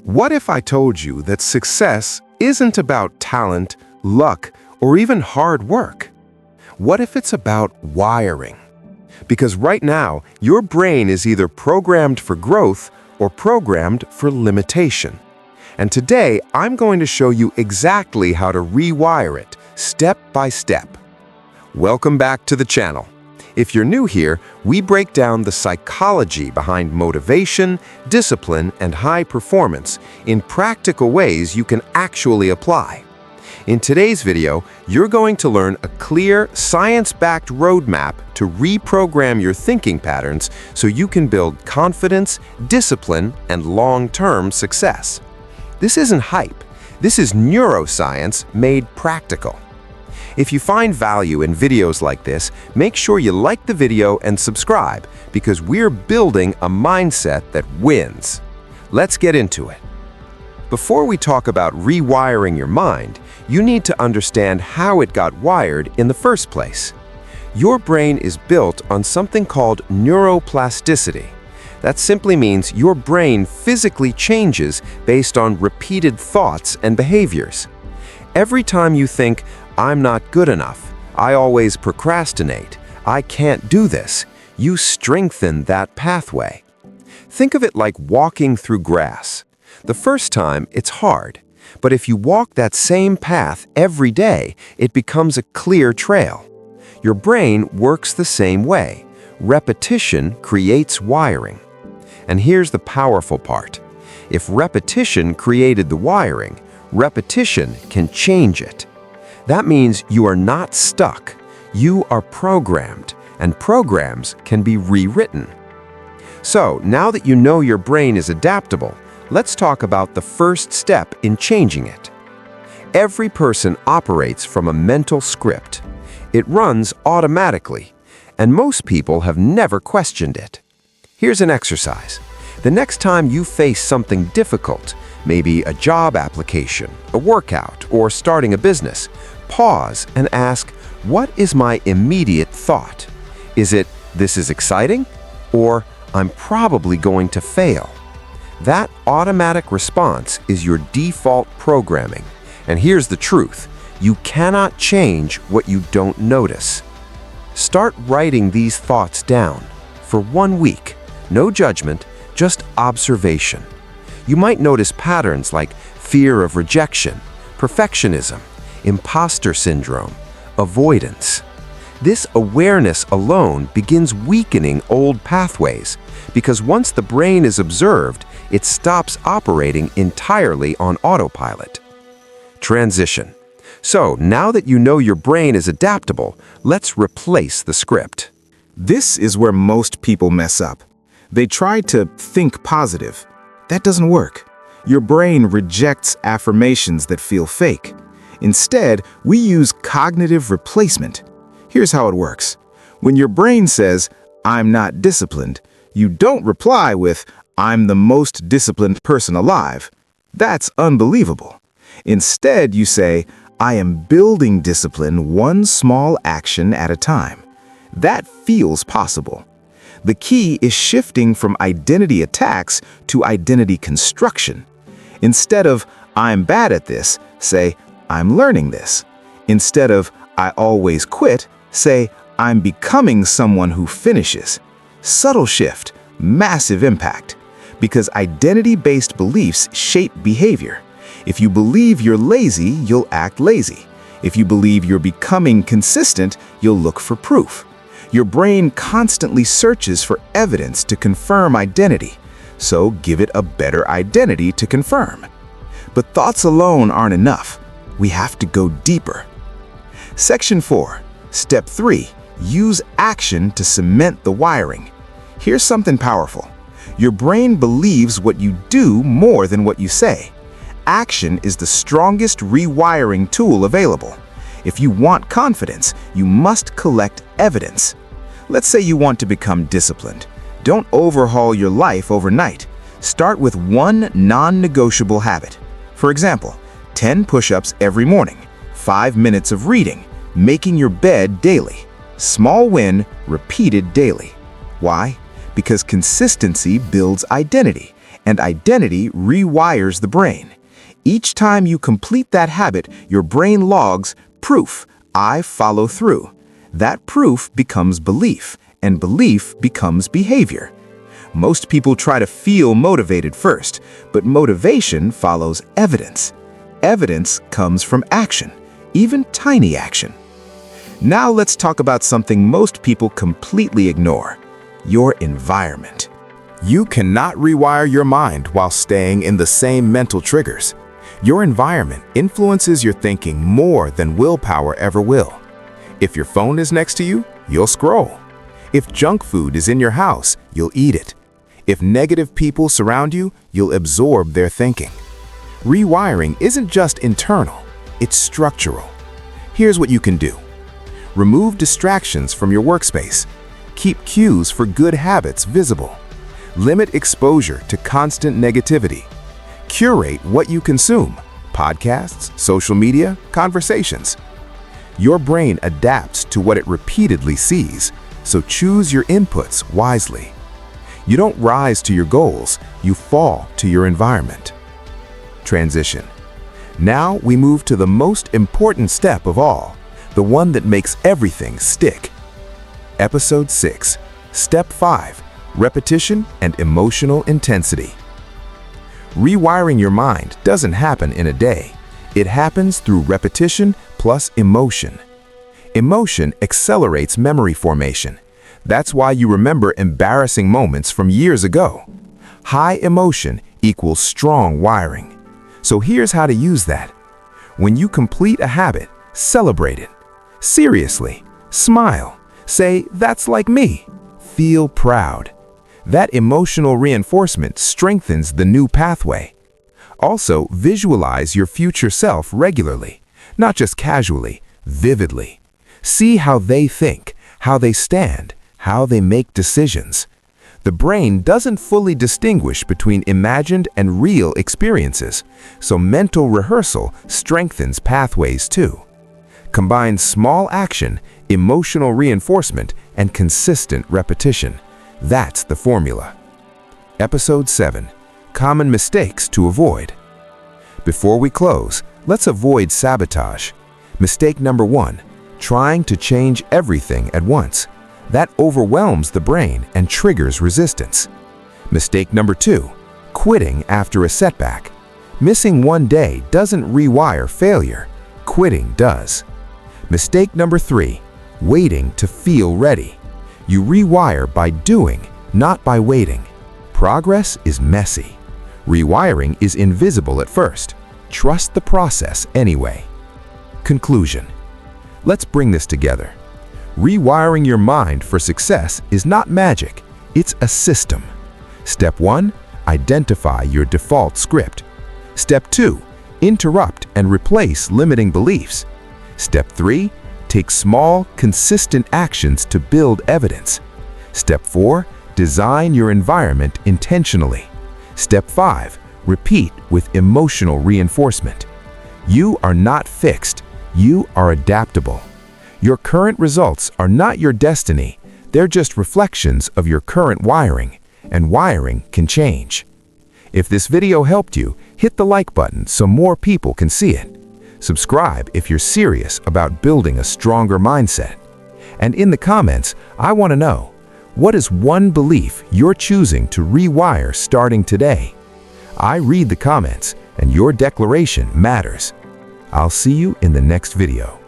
What if I told you that success isn't about talent, luck, or even hard work? What if it's about wiring? Because right now, your brain is either programmed for growth or programmed for limitation. And today, I'm going to show you exactly how to rewire it, step by step. Welcome back to the channel. If you're new here, we break down the psychology behind motivation, discipline, and high performance in practical ways you can actually apply. In today's video, you're going to learn a clear, science-backed roadmap to reprogram your thinking patterns so you can build confidence, discipline, and long-term success. This isn't hype. This is neuroscience made practical. If you find value in videos like this, make sure you like the video and subscribe because we're building a mindset that wins. Let's get into it. Before we talk about rewiring your mind, you need to understand how it got wired in the first place. Your brain is built on something called neuroplasticity. That simply means your brain physically changes based on repeated thoughts and behaviors. Every time you think, "I'm not good enough, I always procrastinate, I can't do this," you strengthen that pathway. Think of it like walking through grass. The first time, it's hard, but if you walk that same path every day, it becomes a clear trail. Your brain works the same way. Repetition creates wiring. And here's the powerful part. If repetition created the wiring, repetition can change it. That means you are not stuck. You are programmed, and programs can be rewritten. So, now that you know your brain is adaptable, let's talk about the first step in changing it. Every person operates from a mental script. It runs automatically, and most people have never questioned it. Here's an exercise. The next time you face something difficult, maybe a job application, a workout, or starting a business, pause and ask, what is my immediate thought? Is it, "This is exciting," or "I'm probably going to fail"? That automatic response is your default programming. And here's the truth. You cannot change what you don't notice. Start writing these thoughts down for 1 week. No judgment, just observation. You might notice patterns like fear of rejection, perfectionism, imposter syndrome, avoidance. This awareness alone begins weakening old pathways because once the brain is observed, it stops operating entirely on autopilot. Transition. So, now that you know your brain is adaptable, let's replace the script. This is where most people mess up. They try to think positive. That doesn't work. Your brain rejects affirmations that feel fake. Instead, we use cognitive replacement. Here's how it works. When your brain says, "I'm not disciplined," you don't reply with, "I'm the most disciplined person alive." That's unbelievable. Instead, you say, "I am building discipline one small action at a time." That feels possible. The key is shifting from identity attacks to identity construction. Instead of, "I'm bad at this," say, "I'm learning this." Instead of, "I always quit," say, "I'm becoming someone who finishes." Subtle shift, massive impact. Because identity-based beliefs shape behavior. If you believe you're lazy, you'll act lazy. If you believe you're becoming consistent, you'll look for proof. Your brain constantly searches for evidence to confirm identity, so give it a better identity to confirm. But thoughts alone aren't enough. We have to go deeper. Section 4. Step 3. Use action to cement the wiring. Here's something powerful. Your brain believes what you do more than what you say. Action is the strongest rewiring tool available. If you want confidence, you must collect evidence. Let's say you want to become disciplined. Don't overhaul your life overnight. Start with one non-negotiable habit. For example, 10 push-ups every morning, 5 minutes of reading, making your bed daily. Small win, repeated daily. Why? Because consistency builds identity, and identity rewires the brain. Each time you complete that habit, your brain logs proof, I follow through. That proof becomes belief, and belief becomes behavior. Most people try to feel motivated first, but motivation follows evidence. Evidence comes from action, even tiny action. Now let's talk about something most people completely ignore: your environment. You cannot rewire your mind while staying in the same mental triggers. Your environment influences your thinking more than willpower ever will. If your phone is next to you, you'll scroll. If junk food is in your house, you'll eat it. If negative people surround you, you'll absorb their thinking. Rewiring isn't just internal, it's structural. Here's what you can do. Remove distractions from your workspace. Keep cues for good habits visible. Limit exposure to constant negativity. Curate what you consume: podcasts, social media, conversations. Your brain adapts to what it repeatedly sees, so choose your inputs wisely. You don't rise to your goals, you fall to your environment. Transition. Now we move to the most important step of all, the one that makes everything stick. Episode 6, Step 5, Repetition and Emotional Intensity. Rewiring your mind doesn't happen in a day. It happens through repetition plus emotion. Emotion accelerates memory formation. That's why you remember embarrassing moments from years ago. High emotion equals strong wiring. So here's how to use that. When you complete a habit, celebrate it. Seriously, smile. Say, "That's like me." Feel proud. That emotional reinforcement strengthens the new pathway. Also, visualize your future self regularly, not just casually, vividly. See how they think, how they stand, how they make decisions. The brain doesn't fully distinguish between imagined and real experiences, so mental rehearsal strengthens pathways too. Combine small action, emotional reinforcement, and consistent repetition. That's the formula. Episode 7, Common Mistakes to Avoid. Before we close, let's avoid sabotage. Mistake number 1, trying to change everything at once. That overwhelms the brain and triggers resistance. Mistake number 2, quitting after a setback. Missing one day doesn't rewire failure. Quitting does. Mistake number 3, waiting to feel ready. You rewire by doing, not by waiting. Progress is messy. Rewiring is invisible at first. Trust the process anyway. Conclusion. Let's bring this together. Rewiring your mind for success is not magic, it's a system. Step 1, identify your default script. Step 2, interrupt and replace limiting beliefs. Step 3, take small, consistent actions to build evidence. Step 4, design your environment intentionally. Step 5, repeat with emotional reinforcement. You are not fixed, you are adaptable. Your current results are not your destiny, they're just reflections of your current wiring, and wiring can change. If this video helped you, hit the like button so more people can see it. Subscribe if you're serious about building a stronger mindset. And in the comments, I want to know, what is one belief you're choosing to rewire starting today? I read the comments, and your declaration matters. I'll see you in the next video.